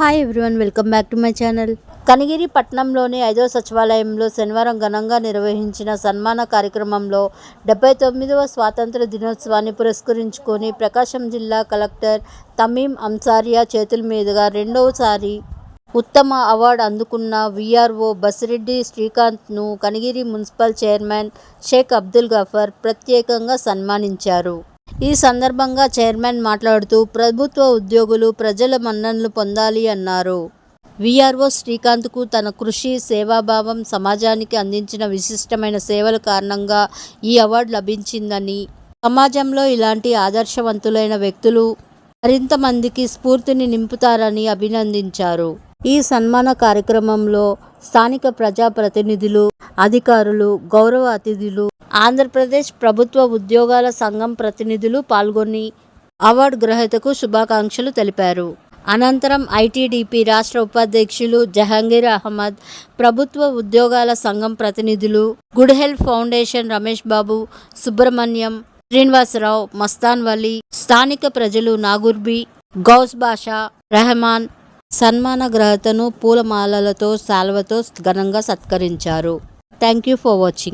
Hi everyone, welcome back to my channel. Kanigiri పట్టణంలోని 5వ సచివాలయంలో శనివారం ఘనంగా నిర్వహించిన సన్మాన కార్యక్రమంలో 79వ స్వాతంత్ర దినోత్సవాన్ని పురస్కరించుకొని ప్రకాశం జిల్లా కలెక్టర్ తమీం అన్సారియా చేతుల మీదుగా రెండవసారి ఉత్తమ అవార్డు అందుకున్న వీఆర్ఓ బసిరెడ్డి శ్రీకాంత్ను కనిగిరి మున్సిపల్ చైర్మన్ షేక్ అబ్దుల్ గఫర్ ప్రత్యేకంగా సన్మానించారు. ఈ సందర్భంగా చైర్మన్ మాట్లాడుతూ ప్రభుత్వ ఉద్యోగులు ప్రజల మన్ననలు పొందాలి అన్నారు. వీఆర్ఓ శ్రీకాంత్కు తన కృషి, సేవాభావం, సమాజానికి అందించిన విశిష్టమైన సేవల కారణంగా ఈ అవార్డు లభించిందని, సమాజంలో ఇలాంటి ఆదర్శవంతులైన వ్యక్తులు మరింత మందికి స్ఫూర్తిని నింపుతారని అభినందించారు. ఈ సన్మాన కార్యక్రమంలో స్థానిక ప్రజాప్రతినిధులు, అధికారులు, గౌరవ అతిథులు, ఆంధ్రప్రదేశ్ ప్రభుత్వ ఉద్యోగాల సంఘం ప్రతినిధులు పాల్గొని అవార్డు గ్రహీతకు శుభాకాంక్షలు తెలిపారు. అనంతరం ఐటీడీపీ రాష్ట్ర ఉపాధ్యక్షులు జహంగీర్ అహ్మద్, ప్రభుత్వ ఉద్యోగాల సంఘం ప్రతినిధులు, good health foundation Ramesh Babu, Subrahmanyam, Srinivasarao, Mastan Vali, స్థానిక ప్రజలు నాగూర్బీ, గౌస్ బాషా, రెహమాన్ సన్మాన గ్రహీతను పూలమాలలతో, శాల్వతో ఘనంగా సత్కరించారు. Thank you for watching.